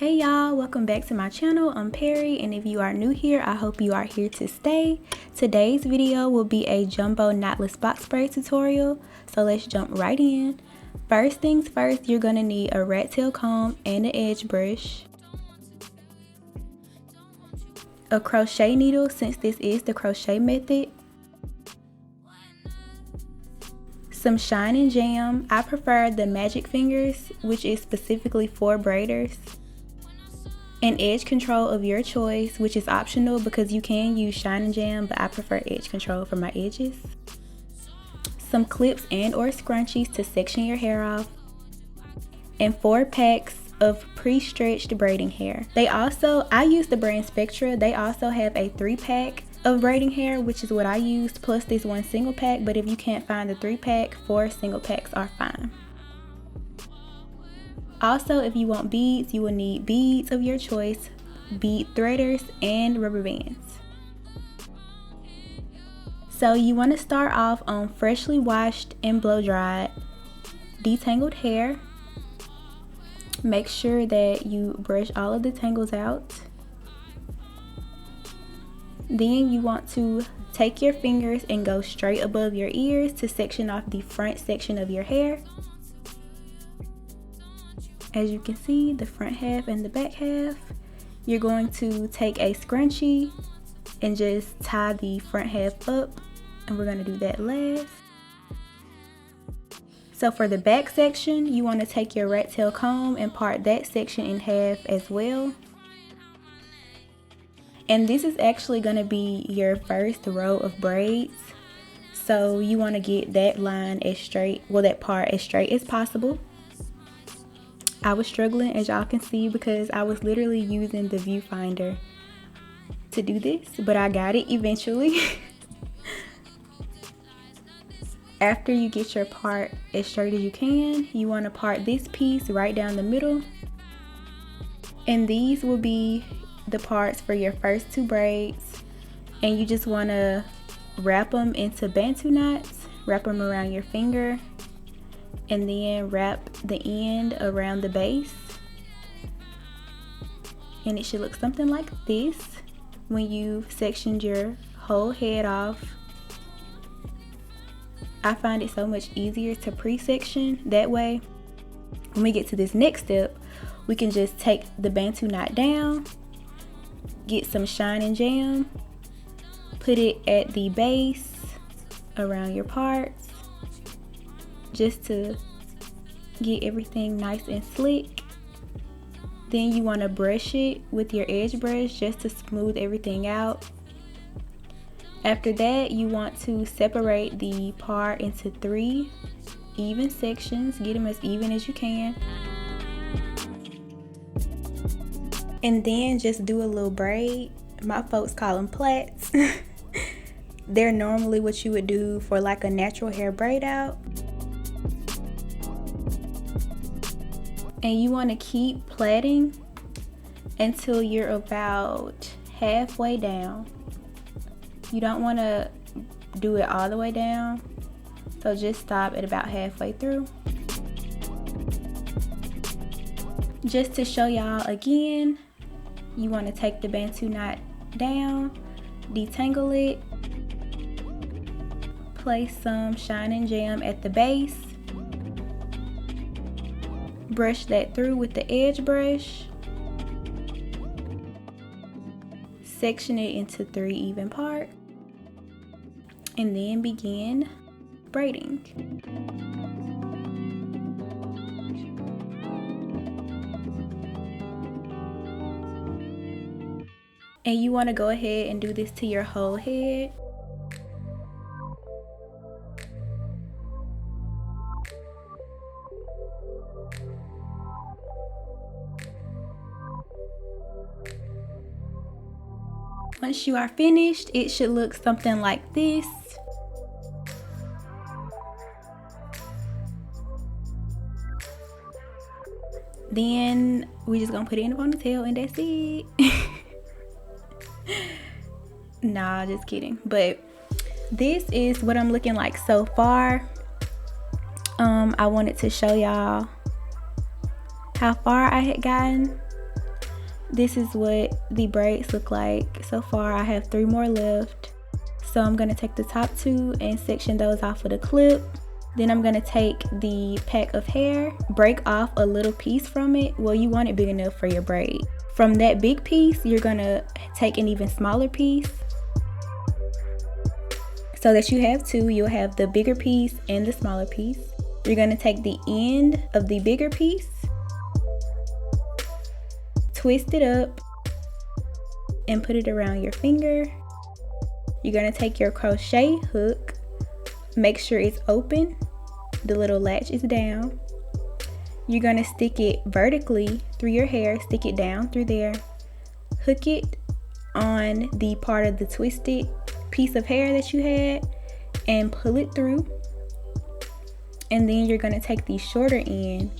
Hey y'all, welcome back to my channel. I'm Perry, and if you are new here, I hope you are here to stay. Today's video will be a jumbo knotless box braid tutorial, so let's jump right in. First things first, you're gonna need a rat tail comb and an edge brush, a crochet needle since this is the crochet method, some shine and jam. I prefer the magic fingers, which is specifically for braiders, an edge control of your choice, which is optional because you can use shine and jam, but I prefer edge control for my edges, some clips and or scrunchies to section your hair off, and 4 packs of pre-stretched braiding hair. I use the brand Spectra. They also have a 3-pack of braiding hair, which is what I used, plus this 1 single pack, but if you can't find the 3-pack, 4 single packs are fine. Also, if you want beads, you will need beads of your choice, bead threaders, and rubber bands. So you want to start off on freshly washed and blow dried detangled hair. Make sure that you brush all of the tangles out. Then you want to take your fingers and go straight above your ears to section off the front section of your hair. As you can see, the front half and the back half. You're going to take a scrunchie and just tie the front half up, and we're going to do that last. So for the back section, you want to take your rat tail comb and part that section in half as well. And this is actually going to be your first row of braids. So you want to get that line as straight, well, that part as straight as possible. I was struggling, as y'all can see, because I was literally using the viewfinder to do this, but I got it eventually. After you get your part as straight as you can, you want to part this piece right down the middle. And these will be the parts for your first 2 braids. And you just want to wrap them into bantu knots, wrap them around your finger, and then wrap the end around the base. And it should look something like this when you've sectioned your whole head off. I find it so much easier to pre-section. That way, when we get to this next step, we can just take the bantu knot down, get some shine and jam, put it at the base around your parts, just to get everything nice and slick. Then you want to brush it with your edge brush just to smooth everything out. After that, you want to separate the part into 3 even sections. Get them as even as you can. And then just do a little braid. My folks call them plaits. They're normally what you would do for like a natural hair braid out. And you want to keep plaiting until you're about halfway down. You don't want to do it all the way down, so just stop at about halfway through. Just to show y'all again, you want to take the bantu knot down, detangle it, place some shine and jam at the base, brush that through with the edge brush, section it into 3 even parts, and then begin braiding. And you want to go ahead and do this to your whole head. Once you are finished, it should look something like this. Then we just gonna put it in a ponytail and that's it. Nah, just kidding. But this is what I'm looking like so far. I wanted to show y'all how far I had gotten. This is what the braids look like so far. I have 3 more left. So I'm going to take the top 2 and section those off with a clip. Then I'm going to take the pack of hair, break off a little piece from it. Well, you want it big enough for your braid. From that big piece, you're going to take an even smaller piece. So that you have 2, you'll have the bigger piece and the smaller piece. You're going to take the end of the bigger piece, twist it up, and put it around your finger. You're going to take your crochet hook, make sure it's open, the little latch is down. You're going to stick it vertically through your hair, stick it down through there, hook it on the part of the twisted piece of hair that you had, and pull it through. And then you're going to take the shorter end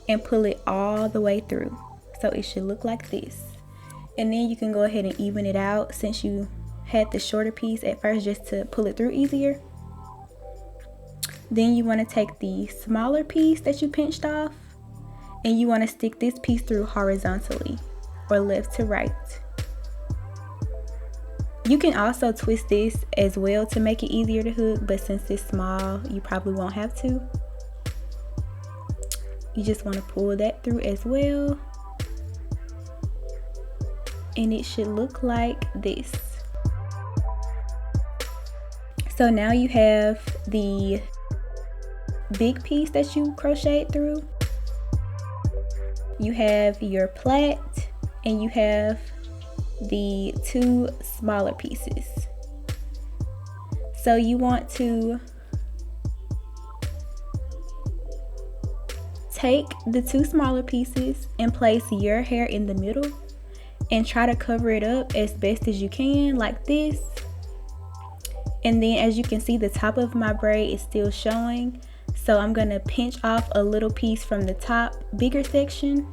and pull it all the way through. So it should look like this. And then you can go ahead and even it out since you had the shorter piece at first, just to pull it through easier. Then you want to take the smaller piece that you pinched off, and you want to stick this piece through horizontally or left to right. You can also twist this as well to make it easier to hook, but since it's small, you probably won't have to. You just want to pull that through as well. And it should look like this. So now you have the big piece that you crocheted through. You have your plait, and you have the 2 smaller pieces. So you want to take the 2 smaller pieces and place your hair in the middle and try to cover it up as best as you can, like this. And then as you can see, the top of my braid is still showing. So I'm gonna pinch off a little piece from the top bigger section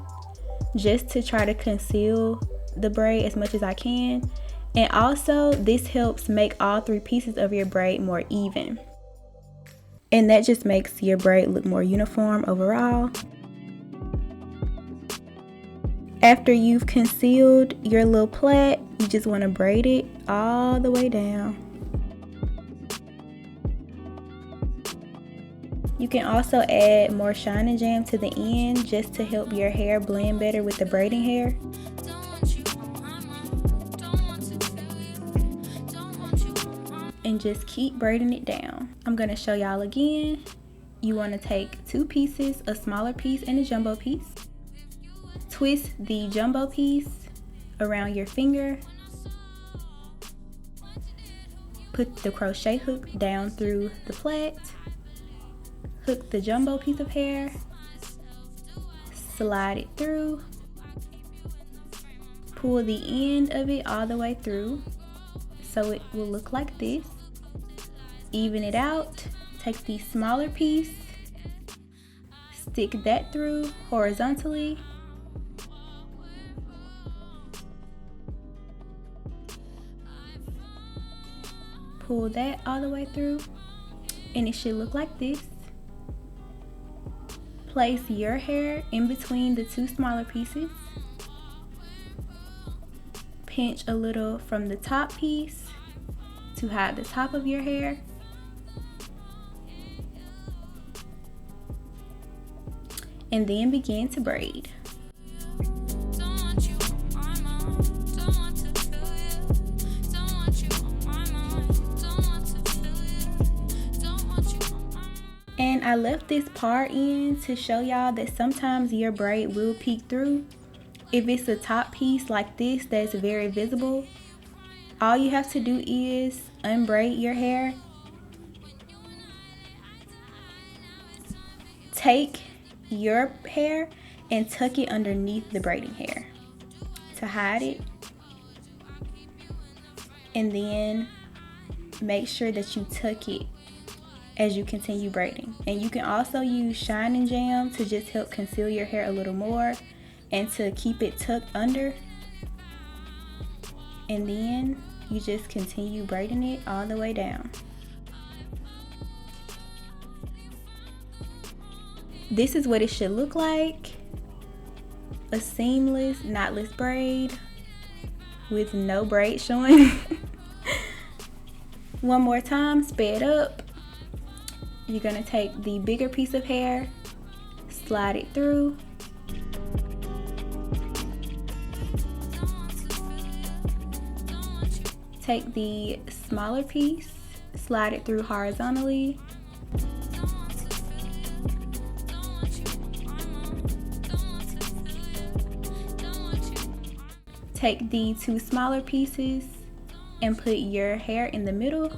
just to try to conceal the braid as much as I can. And also this helps make all 3 pieces of your braid more even. And that just makes your braid look more uniform overall. After you've concealed your little plait, you just want to braid it all the way down. You can also add more shine and jam to the end just to help your hair blend better with the braiding hair. And just keep braiding it down. I'm going to show y'all again. You want to take 2 pieces, a smaller piece and a jumbo piece. Twist the jumbo piece around your finger. Put the crochet hook down through the plait. Hook the jumbo piece of hair. Slide it through. Pull the end of it all the way through so it will look like this. Even it out. Take the smaller piece. Stick that through horizontally. Pull that all the way through, and it should look like this. Place your hair in between the 2 smaller pieces. Pinch a little from the top piece to hide the top of your hair. And then begin to braid. And I left this part in to show y'all that sometimes your braid will peek through. If it's a top piece like this that's very visible, all you have to do is unbraid your hair. Take your hair and tuck it underneath the braiding hair to hide it. And then make sure that you tuck it as you continue braiding. And you can also use shine and jam to just help conceal your hair a little more and to keep it tucked under. And then you just continue braiding it all the way down. This is what it should look like. a seamless knotless braid with no braid showing. One more time, sped up. You're gonna take the bigger piece of hair, slide it through. Take the smaller piece, slide it through horizontally. Take the two smaller pieces and put your hair in the middle.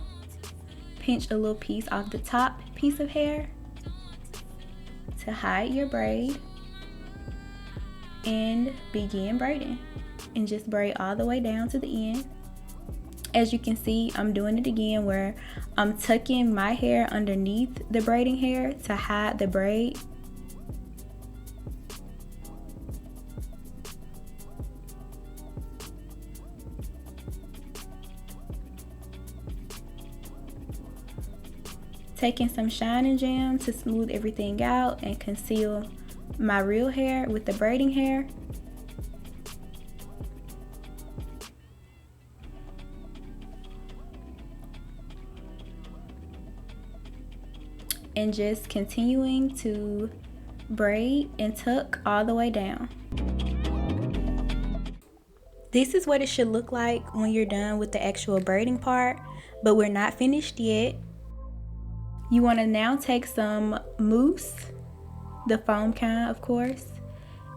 Pinch a little piece off the top piece of hair to hide your braid and begin braiding. And just braid all the way down to the end. As you can see, I'm doing it again where I'm tucking my hair underneath the braiding hair to hide the braid. Taking some Shine Jam to smooth everything out and conceal my real hair with the braiding hair. And just continuing to braid and tuck all the way down. This is what it should look like when you're done with the actual braiding part, but we're not finished yet. You want to now take some mousse, the foam kind of course,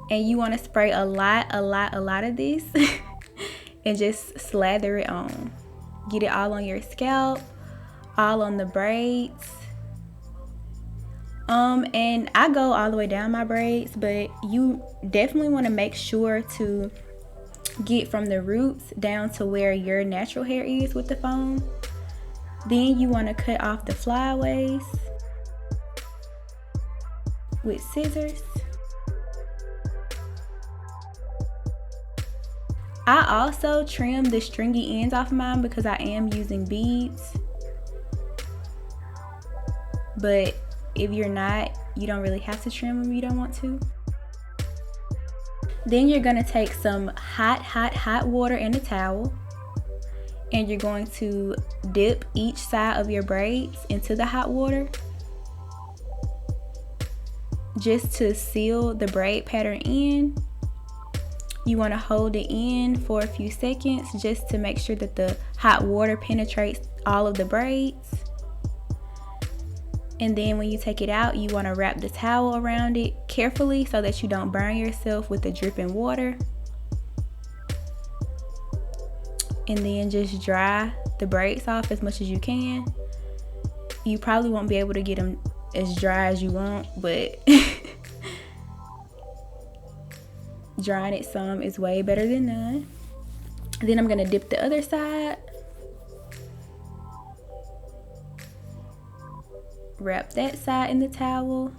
and you want to spray a lot of this and just slather it on. Get it all on your scalp, all on the braids. And I go all the way down my braids, but you definitely want to make sure to get from the roots down to where your natural hair is with the foam. Then you want to cut off the flyaways with scissors. I also trim the stringy ends off mine because I am using beads. But if you're not, you don't really have to trim them if you don't want to. Then you're gonna take some hot water in a towel, and you're going to dip each side of your braids into the hot water just to seal the braid pattern in. You want to hold it in for a few seconds just to make sure that the hot water penetrates all of the braids. And then when you take it out, you want to wrap the towel around it carefully so that you don't burn yourself with the dripping water. And then just dry the braids off as much as you can. You probably won't be able to get them as dry as you want, but drying it some is way better than none. Then I'm gonna dip the other side. Wrap that side in the towel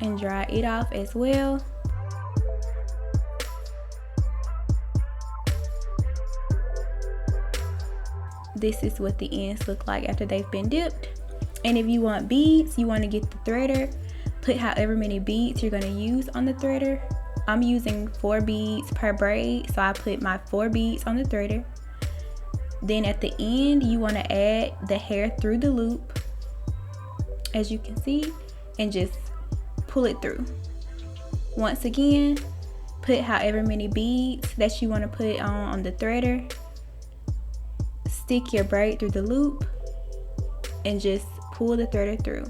and dry it off as well. This is what the ends look like after they've been dipped. And if you want beads, you want to get the threader. Put however many beads you're going to use on the threader. I'm using 4 beads per braid, so I put my 4 beads on the threader. Then at the end, you want to add the hair through the loop, as you can see, and just pull it through. Once again, put however many beads that you want to put on the threader. Stick your braid through the loop and just pull the threader through.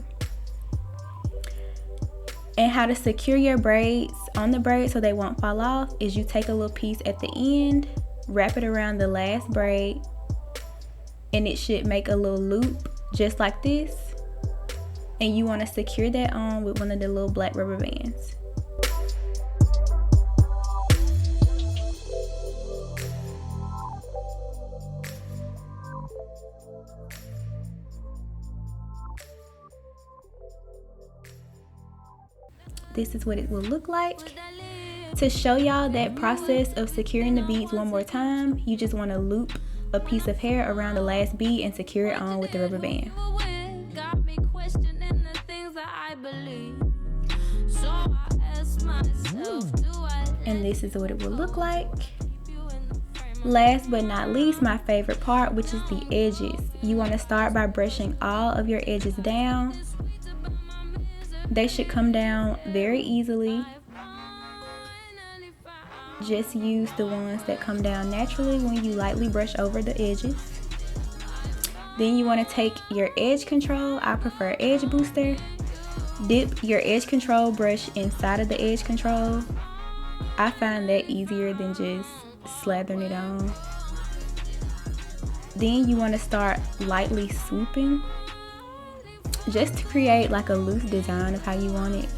And how to secure your braids on the braid so they won't fall off is you take a little piece at the end, wrap it around the last braid, and it should make a little loop just like this. And you want to secure that on with one of the little black rubber bands. This is what it will look like. To show y'all that process of securing the beads one more time, you just want to loop a piece of hair around the last bead and secure it on with the rubber band. So And this is what it will look like. Last but not least, my favorite part, which is the edges. You want to start by brushing all of your edges down. They should come down very easily. Just use the ones that come down naturally when you lightly brush over the edges. Then you want to take your edge control, I prefer edge booster. Dip your edge control brush inside of the edge control. I find that easier than just slathering it on. Then you want to start lightly swooping, just to create like a loose design of how you want it.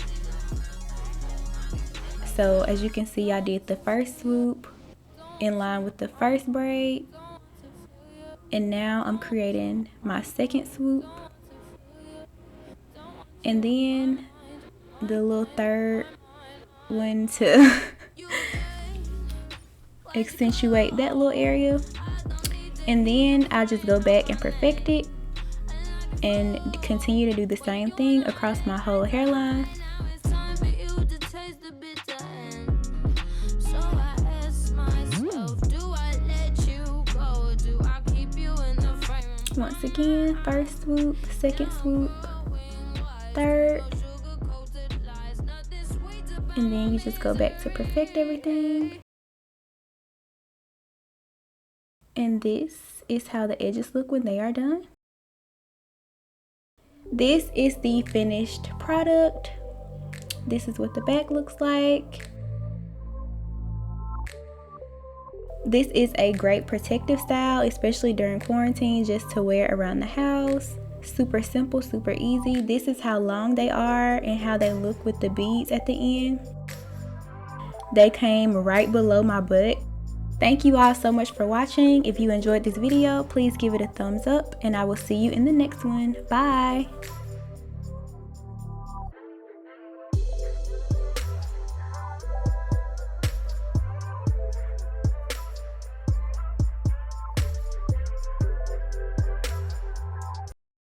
So as you can see, I did the first swoop in line with the first braid, and now I'm creating my second swoop, and then the little third one to accentuate that little area. And then I just go back and perfect it and continue to do the same thing across my whole hairline. Once again, first swoop, second swoop, third, and then you just go back to perfect everything. And this is how the edges look when they are done. This is the finished product. This is what the back looks like. This is a great protective style, especially during quarantine, just to wear around the house. Super simple, super easy. This is how long they are and how they look with the beads at the end. They came right below my butt. Thank you all so much for watching. If you enjoyed this video, please give it a thumbs up, and I will see you in the next one. Bye.